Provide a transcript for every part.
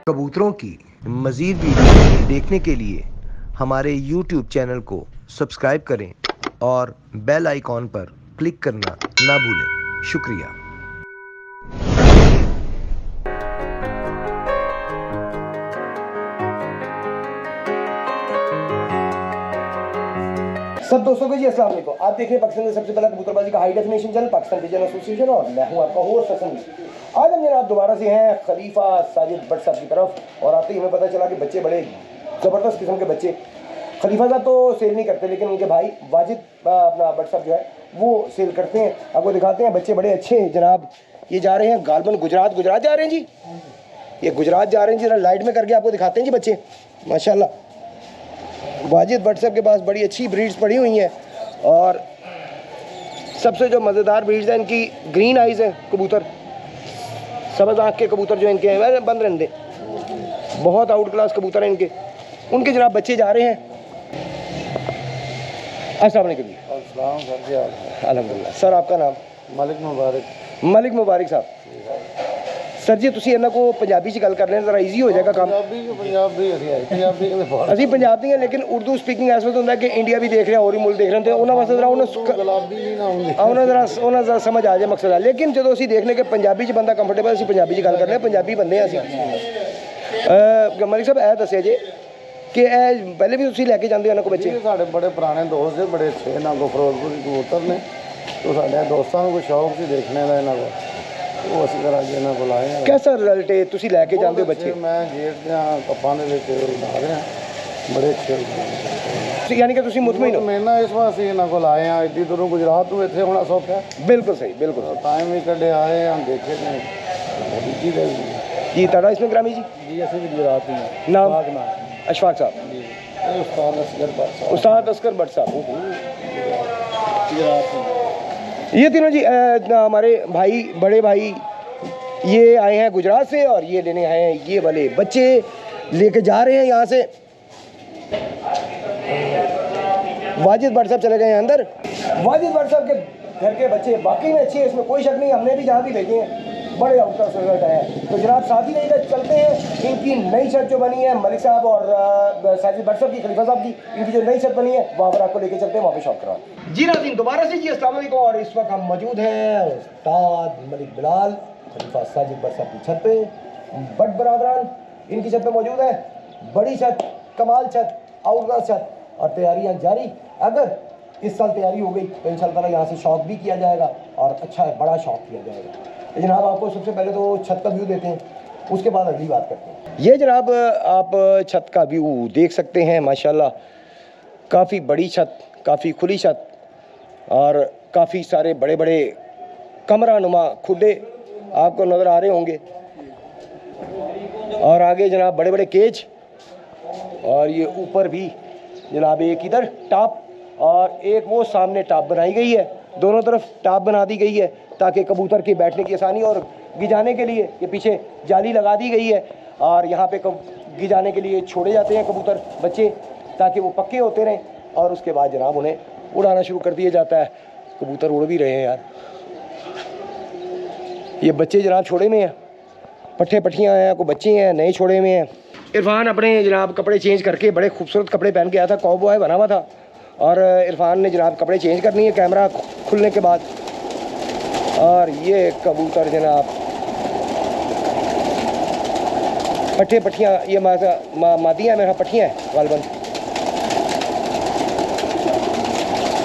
कबूतरों की मज़ीद वीडियो देखने के लिए हमारे YouTube चैनल को सब्सक्राइब करें और बेल आइकॉन पर क्लिक करना ना भूलें। शुक्रिया। सब दोस्तों को जी अस्सलाम वालेकुम। आप देख रहे हैं पाकिस्तान का सबसे पहला कबूतरबाजी का high definition channel Pakistan pigeon association और मैं हूं आपका होस्ट हसन। आज हम जनाब दोबारा से हैं खलीफा साजिद भट्ट साहब की तरफ और आते ही हमें पता चला कि बच्चे बड़े ज़बरदस्त किस्म के बच्चे खलीफा साहब तो सेल नहीं करते, लेकिन उनके भाई वाजिद अपना भट्ट साहब जो है वो सेल करते हैं। आपको दिखाते हैं, बच्चे बड़े अच्छे हैं जनाब। ये जा रहे हैं गालबन गुजरात जा रहे हैं जी, ये गुजरात जा रहे हैं जी। जरा लाइट में करके आपको दिखाते हैं जी बच्चे। माशाल्लाह वाजिद भट्ट साहब के पास बड़ी अच्छी ब्रीड्स पड़ी हुई हैं और सबसे जो मज़ेदार ब्रीड्स हैं इनकी ग्रीन आइज़ हैं कबूतर, सबज आँख के कबूतर जो इनके हैं बंद रहने, बहुत आउट क्लास कबूतर हैं इनके। उनके जनाब बच्चे जा रहे हैं। अस्सलाम वालेकुम जी। अल्हम्दुलिल्लाह। सर आपका नाम? मलिक मुबारक साहब। सर जी ਤੁਸੀਂ ਇਹਨਾਂ को पंजाबी च गल कर लें, जरा ईजी हो जाएगा काम। ਅਸੀਂ पंजाबी हैं लेकिन उर्दू स्पीकिंग इस वक्त होंगे कि इंडिया भी देख रहे हैं और ही मुल्क देख रहे हैं, तो उन्होंने वास्ते जरा उन्हें जरा समझ आ जाए मकसद है। लेकिन जो असी देखने के पंजाबी च बंदा कंफर्टेबल, असी पंजाबी च गल करने, पंजाबी बंदे हैं असी। मलिक साहब ਇਹ ਦੱਸਿਆ जे कि पहले भी तुम लैके जाते हो इन्हों को बच्चे? साढ़े बड़े पुराने दोस्त है, बड़े अच्छे इन्हों को फिरोजपुर कबूतर ने, तो साढ़े दोस्तों को शौक से देखने का इन्हों को, वो असी फिर अज इन्हों को लाए हैं। कैसा रिजल्ट है तुम लैके जाते हो बच्चे? मैं गेट कप्पां ला रहे हैं, बड़े अच्छे। यानी कि तुम मुतमिन हो? मैं ना इस वास्ते इन्हों को लाए हैं, एड्डी दूरों गुजरात तो इतने होना सौखा है। बिल्कुल सही, बिल्कुल टाइम भी कटे आए हम देखे जी। ताड़ा इसमें ग्रामी जी? जी असं भी गुजरात ही हैं। नाम? अशफाक साहब। उस्ताद असगर भट्ट साहब। ये तीनों जी हमारे भाई, बड़े भाई, ये आए हैं गुजरात से और ये लेने आए हैं ये वाले बच्चे लेके जा रहे हैं यहाँ से। वाजिद भट्ट साहब चले गए हैं अंदर। वाजिद भट्ट साहब के घर के बच्चे वाकई में अच्छे हैं, इसमें कोई शक नहीं। हमने भी जहाँ भी देखे हैं बड़े आउटका रिजल्ट आया है। तो जनाब साथ ही नहीं चलते हैं, इनकी नई छत जो बनी है मलिक साहब और साजिद भट्ट साहब की, खलीफा साहब की, इनकी जो नई छत बनी है वहाँ पर आपको लेके चलते हैं, वहाँ पे शॉप करवा। जी नाज़रीन दोबारा से जी अस्सलाम वालेकुम। और इस वक्त हम मौजूद हैं उस्ताद मलिक बिलाल खलीफा साजिद भट्ट साहब की छत पे। भट्ट बरादरान इनकी छत पे मौजूद है। बड़ी छत, कमाल छत, आउटक्लास छत, और तैयारियाँ जारी। अगर इस साल तैयारी हो गई तो इंशाअल्लाह यहाँ से शौक भी किया जाएगा और अच्छा बड़ा शौक किया जाएगा। जनाब आपको सबसे पहले तो छत का व्यू देते हैं, उसके बाद अगली बात करते हैं। ये जनाब आप छत का व्यू देख सकते हैं। माशाल्लाह काफ़ी बड़ी छत, काफ़ी खुली छत और काफ़ी सारे बड़े बड़े कमरा नुमा खुडे आपको नज़र आ रहे होंगे। और आगे जनाब बड़े बड़े केज, और ये ऊपर भी जनाब एक इधर टॉप और एक वो सामने टॉप बनाई गई है। दोनों तरफ टॉप बना दी गई है ताकि कबूतर के बैठने की आसानी, और गिजाने के लिए ये पीछे जाली लगा दी गई है और यहाँ पे गिजाने के लिए छोड़े जाते हैं कबूतर बच्चे ताकि वो पक्के होते रहें, और उसके बाद जनाब उन्हें उड़ाना शुरू कर दिया जाता है। कबूतर उड़ भी रहे हैं यार। ये बच्चे जनाब छोड़े में हैं, पट्ठे पट्ठियाँ हैं, को बच्चे हैं नए छोड़े में हैं। इरफान अपने जनाब कपड़े चेंज करके बड़े खूबसूरत कपड़े पहन के आया था, कॉबॉय बना हुआ था, और इरफान ने जनाब कपड़े चेंज करनी है कैमरा खुलने के बाद। और ये कबूतर जनाब पट्ठे पट्ठियाँ, ये मादियाँ मेरा पट्ठियाँ हैं गालबन।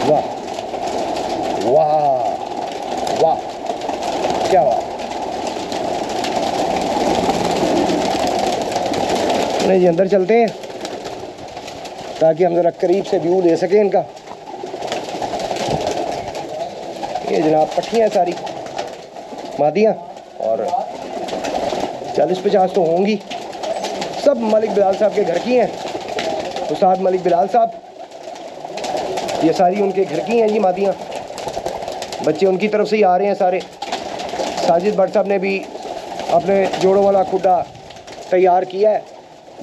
वाह वाह वाह, क्या वाह। नहीं जी अंदर चलते हैं ताकि हम ज़रा करीब से व्यू ले सकें इनका। ये जनाब पट्टियाँ सारी मादियाँ और 40-50 तो होंगी, सब मलिक बिलाल साहब के घर की हैं। उस्ताद मलिक बिलाल साहब, ये सारी उनके घर की हैं जी मादियाँ। बच्चे उनकी तरफ से ही आ रहे हैं सारे। साजिद भट्ट साहब ने भी अपने जोड़ों वाला खुडा तैयार किया है,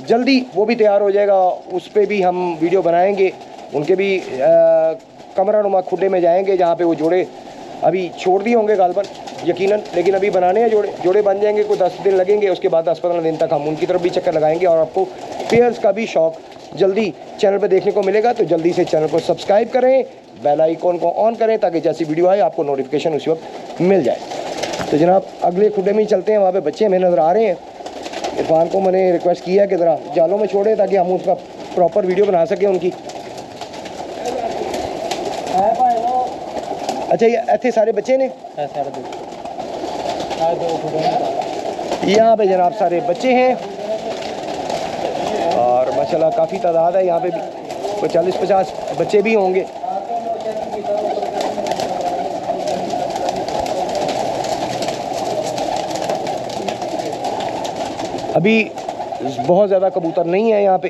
जल्दी वो भी तैयार हो जाएगा, उस पर भी हम वीडियो बनाएंगे। उनके भी कमरा नुमा खुडे में जाएंगे जहाँ पे वो जोड़े अभी छोड़ दिए होंगे गालबन, यकीनन, लेकिन अभी बनाने हैं जोड़े। जोड़े बन जाएंगे, कोई 10 दिन लगेंगे, उसके बाद 10-15 दिन तक हम उनकी तरफ भी चक्कर लगाएंगे और आपको पेयर्स का भी शौक जल्दी चैनल पर देखने को मिलेगा। तो जल्दी से चैनल को सब्सक्राइब करें, बेल आइकॉन को ऑन करें ताकि जैसी वीडियो आए आपको नोटिफिकेशन उसी वक्त मिल जाए। तो जनाब अगले खुडे में ही चलते हैं, वहाँ पे बच्चे हमें नज़र आ रहे हैं। इरफान को मैंने रिक्वेस्ट किया कि ज़रा जालों में छोड़े ताकि हम उसका प्रॉपर वीडियो बना सकें उनकी। अच्छा, ये इतने सारे बच्चे ने यहाँ पे जनाब सारे बच्चे हैं और माशाल्लाह काफ़ी तादाद है यहाँ पे भी, कोई 40-50 बच्चे भी होंगे। अभी बहुत ज़्यादा कबूतर नहीं है यहाँ पे,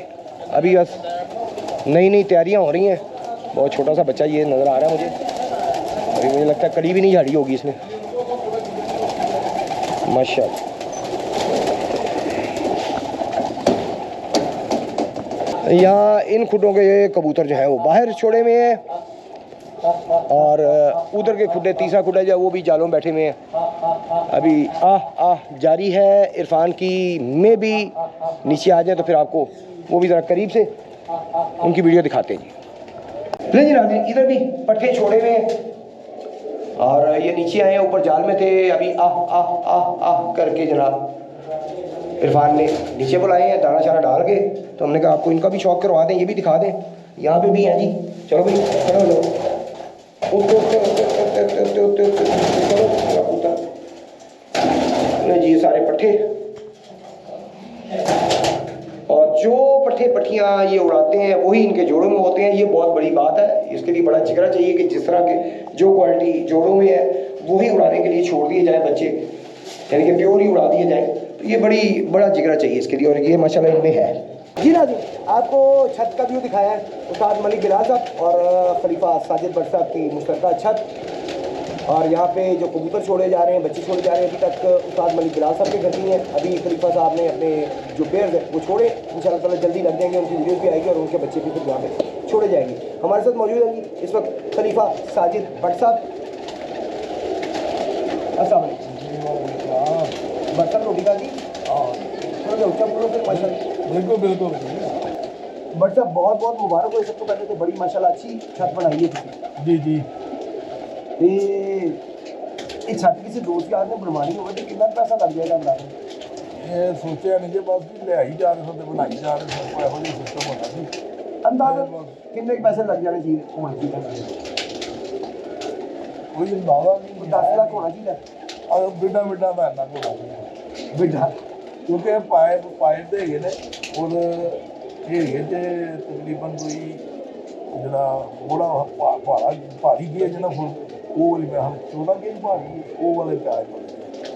अभी बस नई नई तैयारियाँ हो रही हैं। बहुत छोटा सा बच्चा ये नज़र आ रहा है मुझे, अभी मुझे लगता है करीब ही नहीं झाड़ी होगी इसने, माशाल्लाह। यहाँ इन खुडों के कबूतर जो है वो बाहर छोड़े हुए हैं और उधर के खुडे, तीसरा खुडा जो है वो भी जालों में बैठे हुए हैं। अभी आह जारी है। इरफान की में भी नीचे आ जाए तो फिर आपको वो भी ज़रा करीब से उनकी वीडियो दिखाते हैं जी। नहीं जनाब, इधर भी पट्टे छोड़े हुए हैं और ये नीचे आए हैं, ऊपर जाल में थे। अभी आह करके जनाब इरफान ने नीचे बुलाए हैं दाना शाना डाल के, तो हमने कहा आपको इनका भी शौक करवा दें, ये भी दिखा दें। यहाँ पे भी हैं जी, चलो भाई खड़े हो जाओ। जी ये सारे पट्टे, और जो पट्टे पट्टियाँ ये उड़ाते हैं वही इनके जोड़ों में होते हैं। ये बहुत बड़ी बात है, इसके लिए बड़ा जिगरा चाहिए कि जिस तरह के जो क्वालिटी जोड़ों में है वही उड़ाने के लिए छोड़ दिए जाए बच्चे, यानी कि प्योर ही उड़ा दिए जाए। तो ये बड़ा जिगरा चाहिए इसके लिए, और ये माशाल्लाह इनमें है जी। ना जी, आपको छत का व्यू दिखाया है उस्ताद मलिक बिलाल साहब और खलीफा साजिद भट्ट साहब की मुश्तरका छत। और यहाँ पे जो कबूतर छोड़े जा रहे हैं, बच्चे छोड़े जा रहे हैं, अभी तक उस्ताद मलिक बिलाल साहब के घर में है। अभी खलीफा साहब ने अपने जो पेयर्स हैं वो छोड़े, इंशाल्लाह ताला जल्दी लग जाएंगे, उनकी वीडियोस भी आएगी और उनके बच्चे भी फिर यहाँ पे छोड़े जाएंगे। हमारे साथ मौजूद हैं जी इस वक्त खलीफा साजिद भट्ट साहब। अस्सलाम वालेकुम भट्ट साहब, रोटी खा दी? थोड़ा ऊँचा बोलो फिर माशाल्लाह। बिल्कुल बिल्कुल भट्ट साहब बहुत बहुत मुबारक हो। सबको पहले तो बड़ी माशाल्लाह अच्छी छत बनाई है किसी जी जी। ते ये छत किसी दोस्त यार ने बनवानी होगी तो कितना पैसा लग जाएगा अंदाज़ा? ये सोचा नहीं कि बस ले ही जा रहे थे बनाई जा रहे थे, ਇਹੋ ਜਿਹਾ सिस्टम होना सी। अंदाज़ा कितने पैसे लग जाने चाहिए होना चाहिए? कोई अंदाजा नहीं, 10 लाख होना चाहिए और बिड़ा बिड़ा का इन्ना को होना चाहिए बेटा। क्योंकि पाइप दे गए ने और ये ते तकरीबन कोई जरा बड़ा भारी गेज ना फुल वो वाली मैं हम 14 गेज भारी वो वाले पाइप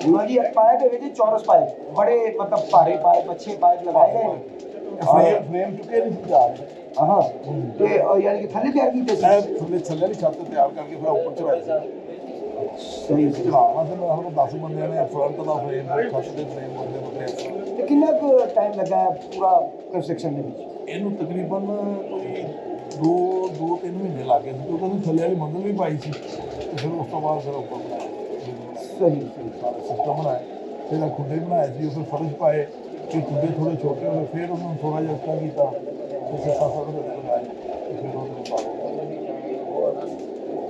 गुरु जी पाइप है जी, चौरस पाइप, बड़े मतलब भारी पाइप, अच्छे पाइप लगाए गए हैं। फ्रेम चुके नहीं जा रहे। हाँ तो यानी कि थल्ले तैयार की थे थल्ले थल्ले की छत तैयार करके फिर ऊपर चढ़ाई सही से। हाँ से मैं 10 बंदे ने फ्रंट का फ्रेम छत के फ्रेम बंदे बंदे तो कितना टाइम लगा है पूरा कंस्ट्रक्शन में? ਇਹਨੂੰ ਤਕਰੀਬਨ ਕੋਈ 2-3 ਮਹੀਨੇ ਲੱਗ ਗਏ ਸੀ ਕਿਉਂਕਿ ਉਹਦੀ ਥੱਲੇ ਵਾਲੀ ਮੰਜ਼ਿਲ ਵੀ ਪਾਈ ਸੀ ਤੇ ਫਿਰ ਉਸ ਤੋਂ ਬਾਅਦ ਫਿਰ ਉੱਪਰ ਬਣਾਇਆ सही ਸਾਰਾ ਸਿਸਟਮ ਬਣਾਇਆ, ਫਿਰ ਖੁੱਡੇ ਬਣਾਏ ਸੀ, ਫਿਰ ਫਰਸ਼ ਪਾਏ ਕਿ ਖੁੱਡੇ ਥੋੜੇ ਛੋਟੇ ਹੋਏ, ਫਿਰ ਉਹਨੂੰ ਥੋੜਾ ਜਿਹਾ ਉੱਚਾ ਕੀਤਾ, ਫਿਰ ਸੱਸਾ ਥੋੜੇ ਬਣਾਏ ਤੇ ਫਿਰ ਉਹਦੇ ਮੁਤਾਬਕ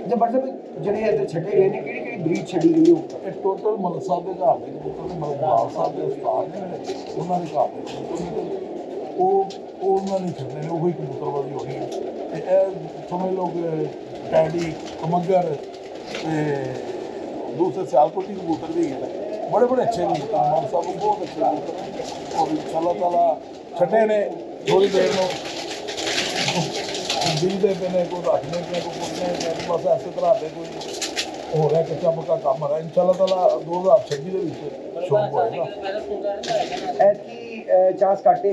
जब मतलब ਜਿਹੜੇ ਇੱਧਰ ਛੱਡੇ ਗਏ ਨੇ ਕਿਹੜੀ ਕਿਹੜੀ ਬਰੀਡ ਛੱਡੀ ਗਈ ਹੋ? ਇਹ ਟੋਟਲ ਮਲਕ ਸਾਹਿਬ ਦੇ ਘਰ ਦੇ ਕਬੂਤਰ ਨੇ, ਮਲਕ ਬਾਲ ਸਾਹਿਬ ਦੇ ਉਸਤਾਦ ਨੇ ਉਹਨਾਂ ਦੇ ਘਰ ਦੇ ਕਬੂਤਰ ਨੇ, ਉਹ ਉਹਨਾਂ ਨੇ ਛੱਡੇ ਨੇ ਉਹੀ ਕਬੂਤਰਬਾਜ਼ੀ ਹੋ ਰਹੀ ਹੈ। ਤੇ ਇਹ ਸਮਝ ਲਓ ਕਿ ਟੈਡੀ ਕਮੰਗਰ ਤੇ दूसरे सियालकोटी कबूतर भी है, बड़े बड़े अच्छे कबूतर मान साहब बहुत अच्छे कबूतर हैं और इंशाल्लाह ताला छठे ने थोड़ी देर में दिखते पे ने कोई रखने पे कोई कुटने पे बस ऐसे तरह दे कोई हो रहा है कच्चा पक्का काम हो रहा है इंशाल्लाह ताला 2026 ਦੇ ਵਿੱਚ ਸ਼ੁਰੂ ਹੋਏਗਾ। ਐਤਕੀ ਚਾਂਸ ਕਾਟੇ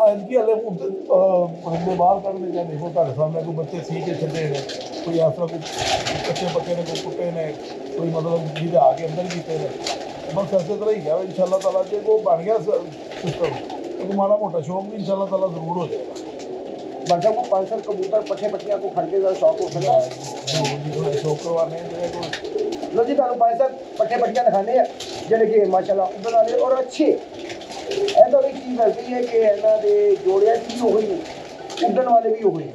इनकी हले बंदे बाहर करने का देखो ਤੁਹਾਡੇ सामने कोई बच्चे सी के छड़े ने, कोई ऐसा कोई कच्चे पक्के ने, कोई कुत्ते ने, कोई मतलब जिधे आके अंदर कीते ने, बस ऐसे तरह ही है इंशाल्लाह ताला। जो वो बन गया सिस्टम तो माड़ा मोटा शौक भी इंशाल्लाह ताला जरूर हो जाएगा। बच्चा को 500 कबूतर पट्टे पट्टियाँ को खड़ के शौक हो सकेगा शौक करवाने लो जी तुहानू भाई साहब पट्ठे पट्टियां दिखाने हैं ਜਿਹੜੇ कि माशाल्लाह उधर वाले और अच्छे ऐसा एक चीज़ लगती है कि इन्हों के जोड़िया भी वही ने उड़न वाले भी वही ने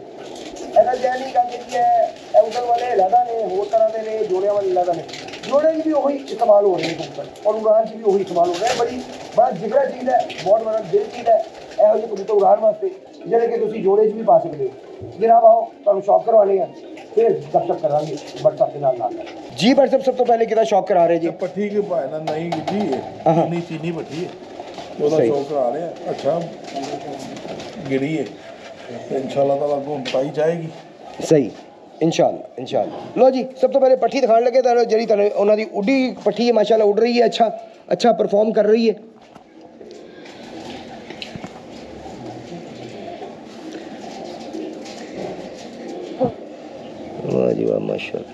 ऐसा जै नहीं गल जी है उड़न वाले अलहदा ने होर तरह के ने जोड़िया वाले अलहदा ने जोड़े भी वही इस्तेमाल हो रहे हैं कबूतर और उड़ान भी वही इस्तेमाल हो रहे हैं बड़ा जिगरा चीज़ है बहुत बड़ा दिल चीज़ है ਇਹੋ ਜਿਹੇ कबूतर उड़ान वास्ते ਜਿਹੜੇ कि तुम जोड़े भी पा सकते हो जनाब आओ तुहानू शौक करवाने हैं फिर गपशप करांगे WhatsApp के नाल जी WhatsApp सब तो पहले किदा शौक करा रहे जी पट्ठी के भाई ना नहीं जी है चीनी पट्ठी है ਉਹਦਾ ਸ਼ੌਕ ਕਰਾ ਰਿਹਾ ਅੱਛਾ ਗਿਰੀ ਹੈ इंशाल्लाह ताला को पाई जाएगी सही इंशाल्लाह लो जी सब तो पहले पट्ठी दिखाने लगे तो जी उन्होंने उड़ी पट्ठी है माशाल्लाह उड़ रही है अच्छा परफॉर्म कर रही है वाह जी वाह माशाल्लाह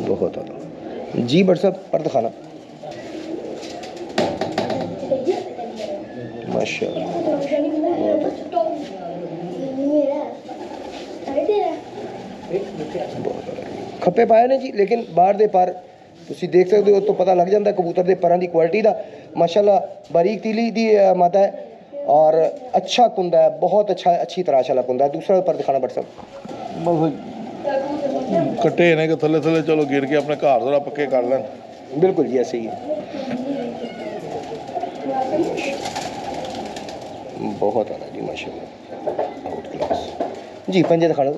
बहुत आला जी WhatsApp पर दिखाना माशाल्लाह खप्पे पाए ने जी लेकिन बाहर दे पर तुसी देख सकते हो तो पता लग जाता है कबूतर के परां की क्वालिटी का माशाल्लाह बारीक तीली दी मादा है और अच्छा कुंदा है बहुत अच्छी तराश वाला कुंदा है दूसरा पर दिखाना WhatsApp बस कट्टे ने कि थले थले चलो गिर के अपने घर जरा पक्के कर लें बिल्कुल जी ऐसे ही है बहुत आला जी माशाल्लाह आउट क्लास जी पंजे दिखाना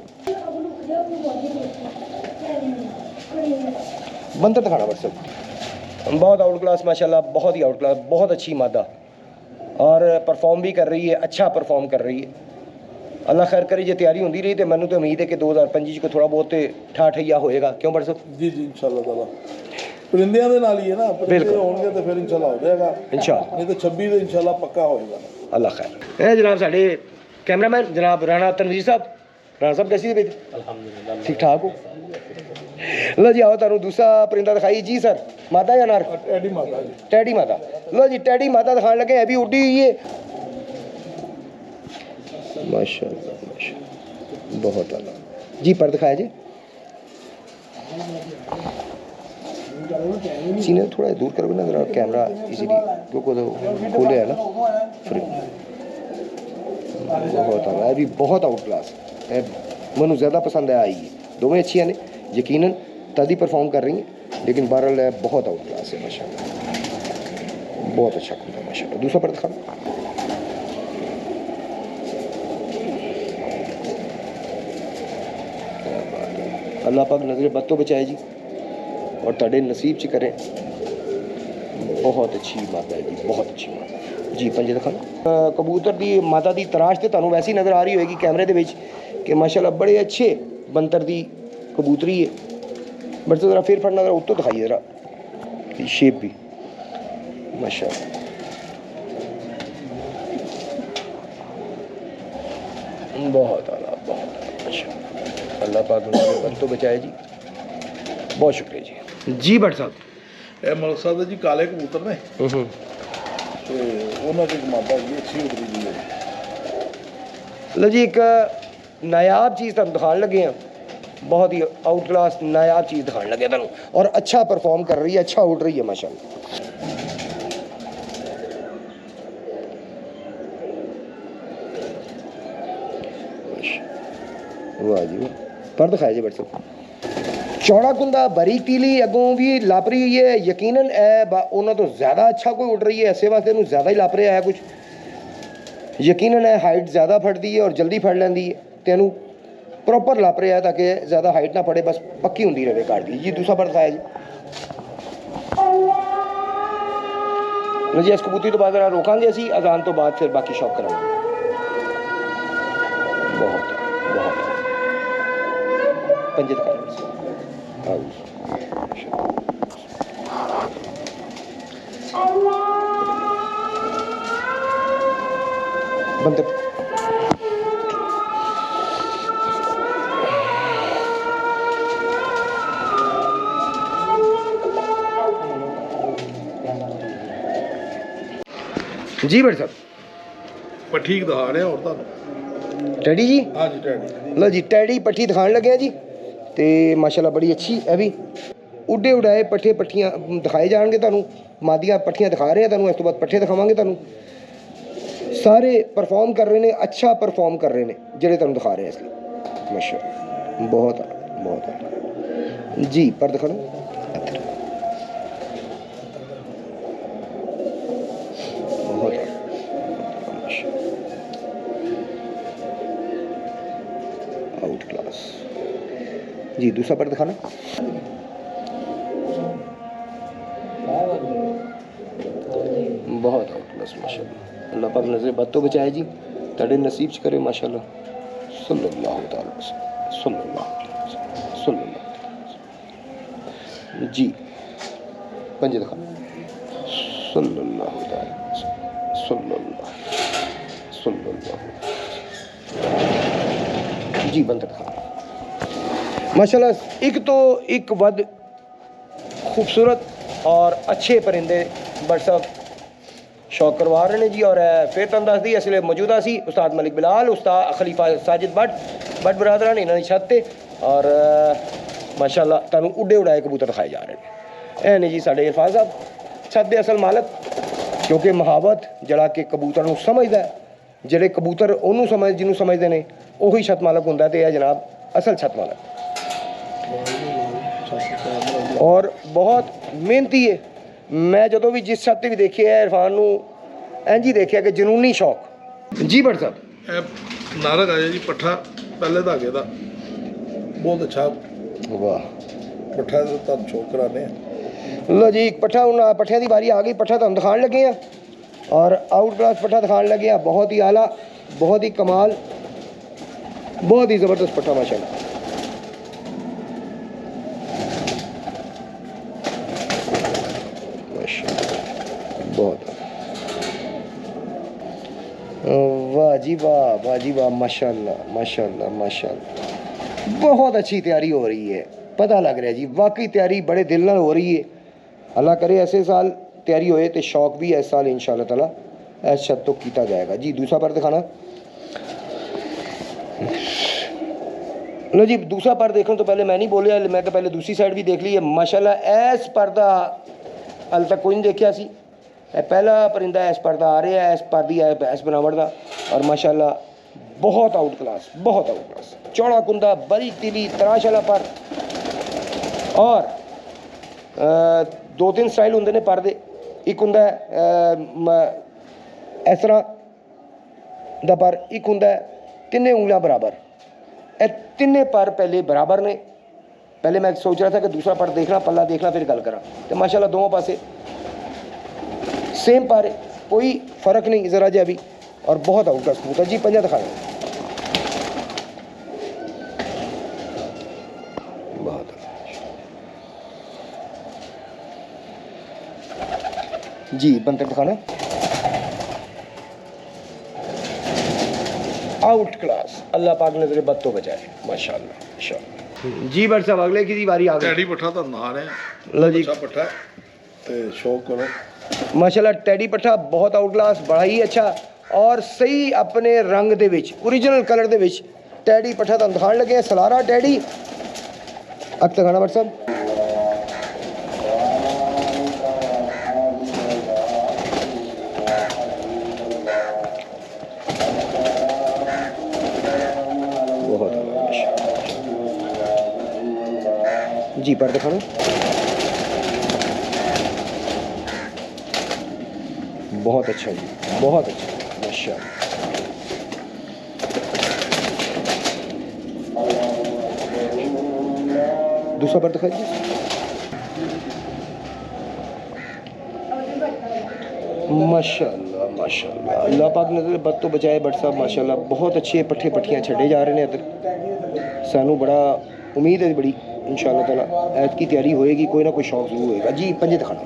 बंदर दिखाना WhatsApp बहुत आउट क्लास माशाल्लाह बहुत ही आउट क्लास बहुत अच्छी मादा और परफॉर्म भी कर रही है अच्छा परफॉर्म कर रही है अल्लाह खैर करे जे तैयारी होती रही तो मैंने तो उम्मीद है कि 2025 को थोड़ा बहुत ठा होएगा क्यों WhatsApp जी इंशाल्लाह ताला परिंदियां दे नाल ही है ना परिंदे होंगे तो फिर इंशाल्लाह हो जाएगा इंशाल्लाह नहीं तो 26 तो इंशाल्लाह पक्का होएगा अल्लाह खैर है जनाब साढ़े कैमरामैन जनाब राणा तनवीर साहब राणा साहब कैसी है अल्हम्दुलिल्लाह ठीक ठाक हो लो जी आओ तुहानू दूसरा परिंदा दिखाई जी सर मादा या नर टैडी मादा जी टैडी मादा लो जी टैडी मादा दिखाने लगे अभी उड़ी हुई है माशाल्लाह बहुत आला जी पर दिखाया जी सीने थोड़ा दूर करो ना जरा कैमरा इजीली क्योंकि खोले है ना फिर बहुत आला है भी बहुत आउट क्लास है मैनू ज़्यादा पसंद है आई है दोवें अच्छी ने यकीनन तद ही परफॉर्म कर रही हैं लेकिन बहरहाल है बहुत आउट क्लास है माशाल्लाह बहुत अच्छा खुदा माशाल्लाह दूसरा पर दिखा अल्लाह पाक नजर बद तो बचाए जी और ताड़े नसीब च करें बहुत अच्छी माता है जी बहुत अच्छी माता जी पंजे दिखा कबूतर की माता की तराश तो तुहानू वैसे ही नज़र आ रही होगी कैमरे के कि माशाल्लाह बड़े अच्छे बंतर की कबूतरी है बट तो ज़रा फिर फड़ना ज़रा उत्तो दिखाइए ज़रा शेप भी माशाल्लाह बहुत आला बहुत माशाल्लाह अल्लाह पाक बद तो बचाए जी बहुत शुक्रिया जी भट्ट साहब ਇਹ ਮਲਕ ਸਾਹਿਬ ਜੀ ਕਾਲੇ ਕਬੂਤਰ ਨੇ ਤੇ ਉਹਨਾਂ ਦੀ ਮਾਦਾ ਜੀ ਅੱਛੀ ਉਤਰੀ ਜੀ लो जी एक नायाब चीज़ तुम दिखाने लगे हैं बहुत ही आउट क्लास नायाब चीज़ दिखाने लगे तुम और अच्छा परफॉर्म कर रही है अच्छा उड़ रही है माशाल्लाह वाह जी वाह पर दिखाया जी बट चौड़ा कुंदा बारीक तीली अगों भी लाप रही है यकीनन उन्होंने तो ज़्यादा अच्छा कोई उड़ रही है ऐसे वास्ते इन्हू ज़्यादा ही लाप रहा है कुछ यकीनन है हाइट ज़्यादा फटती है और जल्दी फट लेंदी है तो इनू प्रॉपर लाप रहा है ताकि ज़्यादा हाइट ना पड़े बस पक्की होंगी रहे काट दी जी दूसरा पर दिखाया जी जी इस कबूतरी तो बाद जरा रोकांगे असी अजान तो बाद फिर बाकी शौक करांगे बहुत बहुत पंजे दिखाए बंद जी बड़े साहब पर ठीक दिखा रहे हैं और टैडी जी हाँ जी टैडी लो जी टैडी पट्ठी दिखाने लगे हैं जी ਤੇ ਮਾਸ਼ਾਅੱਲਾ ਬੜੀ ਅੱਛੀ ਇਹ ਵੀ ਉੱਡੇ ਉਡਾਏ ਪੱਠੇ ਪੱਠੀਆਂ ਦਿਖਾਏ ਜਾਣਗੇ ਤੁਹਾਨੂੰ। ਮਾਦੀਆਂ ਪੱਠੀਆਂ ਦਿਖਾ ਰਹੇ ਆ ਤੁਹਾਨੂੰ, ਇਸ ਤੋਂ ਬਾਅਦ ਪੱਠੇ ਦਿਖਾਵਾਂਗੇ ਤੁਹਾਨੂੰ। ਸਾਰੇ ਪਰਫਾਰਮ ਕਰ ਰਹੇ ਨੇ, ਅੱਛਾ ਪਰਫਾਰਮ ਕਰ ਰਹੇ ਨੇ ਜਿਹੜੇ ਤੁਹਾਨੂੰ ਦਿਖਾ ਰਹੇ ਆ ਇਸ ਲਈ। ਮਾਸ਼ਾਅੱਲਾ ਬਹੁਤ ਜੀ। ਪਰ ਦਿਖਾ ਲਓ आउट क्लास जी। दूसरा पर दिखाना बहुत आउट क्लास माशाल्लाह। अल्लाह पाक नज़र बद तो बचाए जी, तेरे नसीब च करे माशाल्लाह। सल्लल्लाहु तआला सल्लल्लाहु जी। पंजे दिखाना सल्लल्लाहु तआला सल्लल्लाहु जी। बंद दिखा माशाल्लाह। एक तो एक वध खूबसूरत और अच्छे परिंदे बट साहब शौक करवा रहे हैं जी। और फिर तुम दस दी असले मौजूदा सी उस्ताद मलिक बिलाल, उस्ताद खलीफा साजिद बट बरादरान इन्होंने छत ते। और माशाल्लाह तुहानू उड्डे उड़ाए कबूतर दिखाए जा रहे हैं। ए ने जी साडे इरफान साहब छत दे असल मालक, क्योंकि महावत जड़ा कि कबूतर नू समझदा है, ਜਿਹੜੇ कबूतर ਉਹਨੂੰ ਜਿਹਨੂੰ ਸਮਝਦੇ ਨੇ ਉਹੀ ਛੱਤ ਮਾਲਕ ਹੁੰਦਾ। ਤੇ ਇਹ ਜਨਾਬ ਅਸਲ ਛੱਤ ਮਾਲਕ ਔਰ ਬਹੁਤ ਮਿਹਨਤੀ ਹੈ। ਮੈਂ ਜਦੋਂ ਵੀ ਜਿਸ ਛੱਤ ਤੇ ਵੀ ਦੇਖਿਆ ਇਰਫਾਨ ਨੂੰ ਇੰਝ ਹੀ ਦੇਖਿਆ ਕਿ ਜਨੂਨੀ ਸ਼ੌਕ ਜੀ। ਬਟ ਸਾਹਿਬ ਇਹ ਨਾਰਕ ਆਇਆ ਜੀ ਪੱਠਾ ਪਹਿਲੇ ਧਾਗੇ ਦਾ ਬਹੁਤ ਅੱਛਾ। ਵਾਹ ਪੱਠਾ ਦਾ ਤਾਂ ਸ਼ੌਕ ਕਰਾਣੇ ਆ। ਲੋ ਜੀ ਪੱਠਾ ਹੁਣ ਪੱਠਿਆਂ ਦੀ ਵਾਰੀ ਆ ਗਈ। ਪੱਠਾ ਤੁਹਾਨੂੰ ਦਿਖਾਉਣ ਲੱਗੇ ਆ और आउट क्लास पट्ठा दिखाने लगे हैं। बहुत ही आला, बहुत ही कमाल, बहुत ही ज़बरदस्त पट्ठा माशाल्लाह। बहुत वाह जी वाह, वाह जी वाह, माशाल्लाह माशाल्लाह माशाल्लाह। बहुत अच्छी तैयारी हो रही है, पता लग रहा है जी वाकई तैयारी बड़े दिल नाल हो रही है। अल्लाह करे ऐसे साल तैयारी होए तो शौक भी इस साल इंशाअल्लाह ताला इस छत तो किया जाएगा जी। दूसरा पर दिखाना लो जी। दूसरा पर देखने तो पहले मैं नहीं बोलिया, मैं तो पहले दूसरी साइड भी देख ली है माशाल्लाह। इस पर दा हाल तक कोई नहीं देखा सी। पहला परिंदा इस पर दा आ रहा है, इस पर दी इस बनावट का। और माशाल्लाह बहुत आउट क्लास, बहुत आउट क्लास। चौड़ा कुंदा, बड़ी तिली, तराश वाला पर। और दो तीन स्टाइल होंगे ने पर दे। एक होंदा इस तरह दा पर, एक होंदा तिन्ने उंगलियां बराबर। ए तिन्ने पर पहले बराबर ने। पहले मैं सोच रहा था कि दूसरा पर देखना, पल्ला देखना, फिर गल करा। तो माशाल्लाह दोनों पासे सेम पर, कोई फ़र्क नहीं ज़रा जा भी। और बहुत आउट क्लास कबूतर जी। पंजा दिखा बहुत जी। बंतर दिखाना आउट क्लास। अल्लाह पाक नजर बद तो बचाए माशाल्लाह माशाल्लाह जी। बट साहब अगले की बारी आ गई। टैडी पट्ठा तो ना रहे लो जी। अच्छा पट्ठा ते शौक करो माशाल्लाह। टैडी पट्ठा बहुत आउट क्लास, बड़ा ही अच्छा और सही अपने रंग दे विच, ओरिजिनल कलर दे विच टैडी पट्ठा तुहानू दिखाने लगे हैं। सलारा टैडी अग दिखाना बट साहब। जी पर दिखाना बहुत अच्छा जी, बहुत अच्छा माशाल्लाह। दूसरा पर दिखाइए माशाल्लाह माशाल्लाह। अल्लाह पाक नजर बद तो बचाए बट साहब माशाल्लाह। बहुत अच्छे पट्ठे पट्ठियाँ छड़े जा रहे हैं इधर। सानू बड़ा उम्मीद है बड़ी इंशाअल्लाह ताला ऐत की तैयारी होएगी, कोई ना कोई शौक जरूर होएगा जी। पंजे दिखाना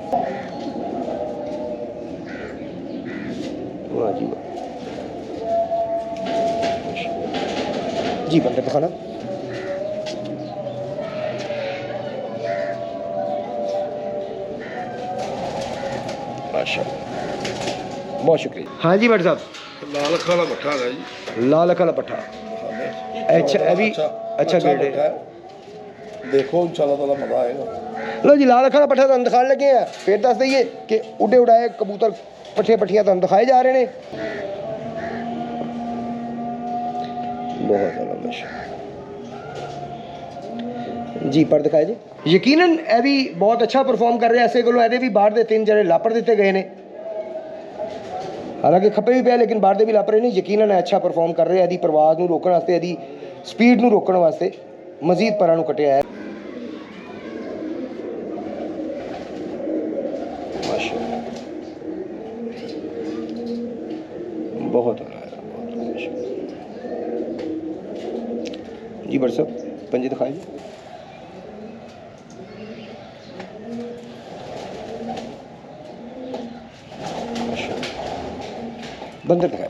वाह जी वाह जी। बंदर दिखाना माशाल्लाह, बहुत शुक्रिया। हाँ जी भट्ट साहब। लाल अखा वाला पट्ठा है जी। लाल अखा वाला पट्ठा अच्छा, ये भी अच्छा ग्रेड है। देखो इंशाल्लाह ताला मज़ा आएगा। लो जी लाल अखा का पट्ठा तुहानूं दिखाने लगे हैं। फिर दस दईए कि उड़े उड़ाए कबूतर पट्ठे पट्ठियां तुहानूं दिखाए जा रहे हैं। बहुत ज़्यादा माशाअल्लाह जी पर दिखाए जी। यकीनन यह भी बहुत अच्छा परफॉर्म कर रहे हैं। ऐसे कोलों भी बाहर दे 3 जने लापर दिते गए ने, हालांकि खपे भी पे लेकिन बाहर दे भी लापर नहीं। यकीनन अच्छा परफॉर्म कर रहे हैं। यदि परवाज नूं रोकण वास्ते, यदि स्पीड नूं रोकण वास्ते मजीद परां नूं कटिया है। बहुत जी बट साहब पंजे दिखाए जी। बंदर दिखाए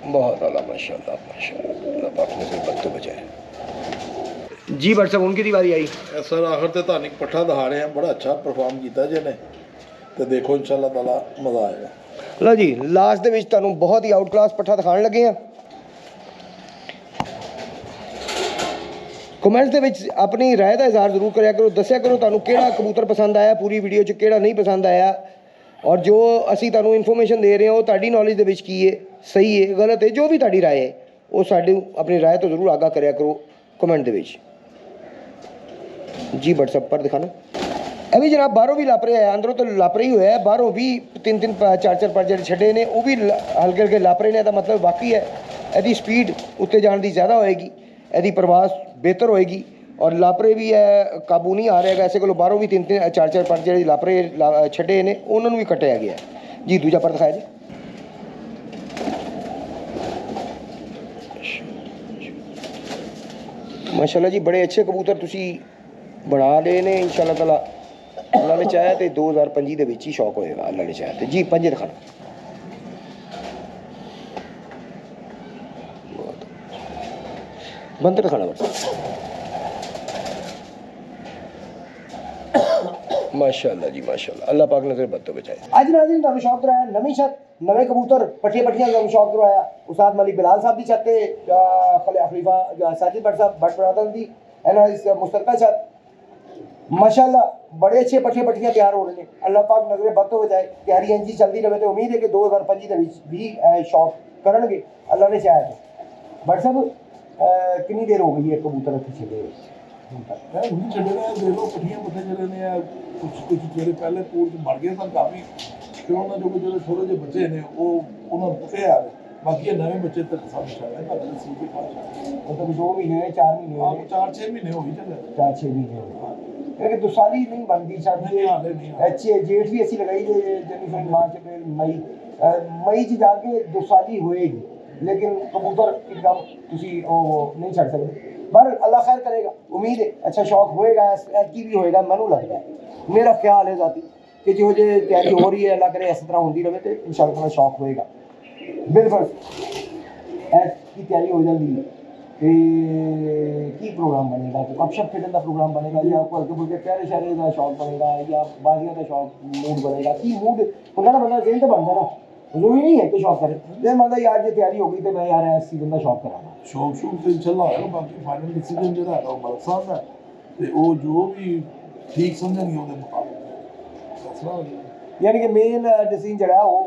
बहुत आला माशाल्लाह माशाल्लाह पाक ने से बद तो बचाए जी। बट साहब उनकी बारी आई। सर आखिर ते ਤੁਹਾਨੂੰ पट्ठा दिखा रहे हैं, बड़ा अच्छा परफॉर्म किया जिन्हें, तो देखो इंशाल्लाह ताला मज़ा आएगा। लो जी लास्ट दे विच तुहानूं बहुत ही आउट क्लास पट्ठा दिखाने लगे हैं। कमेंट्स दे विच अपनी राय का इजहार जरूर करिया करो, दस्सिया करो तुहानूं किहड़ा कबूतर पसंद आया पूरी वीडियो च, किहड़ा नहीं पसंद आया, और जो असी तुहानूं इन्फॉर्मेशन दे रहे हैं वो तुहाडी नॉलेज दे विच की है, सही है गलत है, जो भी तुहाडी राय है वो साडे अपनी राय तो जरूर आगाह करिया करो कमेंट दे विच जी। व्हाट्सएप पर दिखाना अभी जनाब बाहरों भी लापरे है, अंदरों तो लापरे ही हुआ है, बाहरों भी 3-3 4-4 पर जो छड़े ने वो भी हल्के हल्के लापरे ने। मतलब बाकी है यदि स्पीड उत्ते जाने की ज़्यादा होएगी, यदि प्रवास बेहतर होएगी, और लापरे भी है काबू नहीं आ रहा। ऐसे को बाहरों भी 3-3 4-4 पर जो लापरे छड़े ने उन्होंने भी कटिया गया जी। दूजा पर दिखाया जी। माशाल्लाह जी बड़े अच्छे कबूतर तुसी बना रहे ने। इंशाल्लाह ताला अल्लाह ने चाहे तो 2025 के विच ही शौक होएगा, अल्लाह ने चाहे तो जी। पंजे दिखाना बंदर दिखाना बस माशाल्लाह जी माशाल्लाह, अल्लाह पाक नजर बद तो बचाए। अज नाज़रीन तुहानूं शौक कराया नवीं छत, नवे कबूतर पट्ठियां पट्ठियां तुहानूं शौक करवाया उस्ताद मलिक बिलाल साहब की छत ते खलीफा साजिद भट्ट साहब भट्ट बरादर दी इस मुश्तरका छत। माशाल्लाह बड़े अच्छे पट्ठियां पट्ठियां तैयार हो रहे हैं। अल्लाह पाक नजर बद तो बचाए, तैयारी इंज ही चलती रहे तो उम्मीद है कि 2025 के भी शौक करनगे अल्लाह ने चाहे तो। भट्ट साहब कितनी देर हो गई है कबूतर इत्थे छड्डे उन्हीं छड़े ने देख लो पट्ठियां पट्ठे जड़े ने कुछ जेडे पहले पूर मर गए सन काफ़ी, फिर उन्होंने जो जो थोड़े जे बचे ने वो उन्होंने पुटे आ गए, बाकी ये नवे बच्चे तक सब शायद है पता नहीं के पास मतलब 2 महीने 4 महीने 4-6 महीने हो ही चले 4-6 महीने हो गए क्योंकि दुसाली नहीं बनती शायद हाले नहीं अच्छी जेठ भी ऐसी लगाई जनवरी मार्च अप्रैल मई च जाके दुसाली होएगी, लेकिन कबूतर एकदम तुसी नहीं छड़ सकते। पर अल्लाह खैर करेगा, उम्मीद है अच्छा शौक होएगा, ऐतकी भी होएगा। मैनू लगता है, मेरा ख्याल है जाती कि जो जे तैयारी हो रही है अल्लाह करे इस तरह होती रहे तो इंशाअल्लाह शौक होएगा। बिल्कुल ऐतकी तैयारी हो जाती है की प्रोग्राम बनेगा, तो गपशप खेडन का प्रोग्राम बनेगा, या कोई हल्के फुल्के प्यारे शारे का शौक बनेगा, या बाजियां का शौक मूड बनेगा। की मूड होंगे ना, बंदा जेन तो बनता ना, जरूरी नहीं है कि शौक करे। जैसे मतलब यार जो तैयारी हो गई तो मैं यार इस सीजन का शौक कराना शौक शौक तो इंशाल्लाह होगा। बाकी फाइनल डिसीजन जो है वो मलिक साहब है, तो वो जो भी ठीक समझेंगे उसके मुताबिक फैसला हो जाएगा। यानी कि मेन डिसीजन जो है वो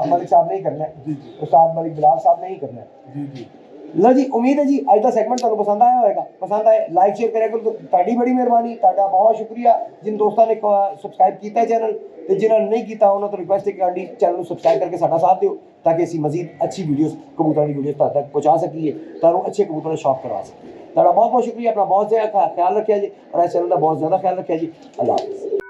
मलिक साहब ने ही करना है, जी जी उस्ताद मलिक बिलाल साहब ने ही करना है जी जी। लो जी उम्मीद है जी अज का सैगमेंट तुहानूं पसंद आया होगा। पसंद आए लाइक शेयर करें करो, ताड़ी बड़ी मेहरबानी, ताड़ा बहुत शुक्रिया। जिन दोस्तों ने सबसक्राइब किया चैनल तो जिन्होंने नहीं किया उन्होंने तो रिक्वेस्ट है कि चैनल को सबसक्राइब करके साडा साथ दिओ ताकि असीं मजीद अच्छी वीडियोस कबूतरों की वीडियोस तक पहुँचा सकीए, तुहानूं अच्छे कबूतरों का शौक करवा सकीए। ताड़ा बहुत बहुत शुक्रिया, अपना बहुत ज़्यादा ख्याल रखिया जी और इस चैनल का बहुत ज़्यादा ख्याल रखिया जी। अल्लाह हाफ़िज़।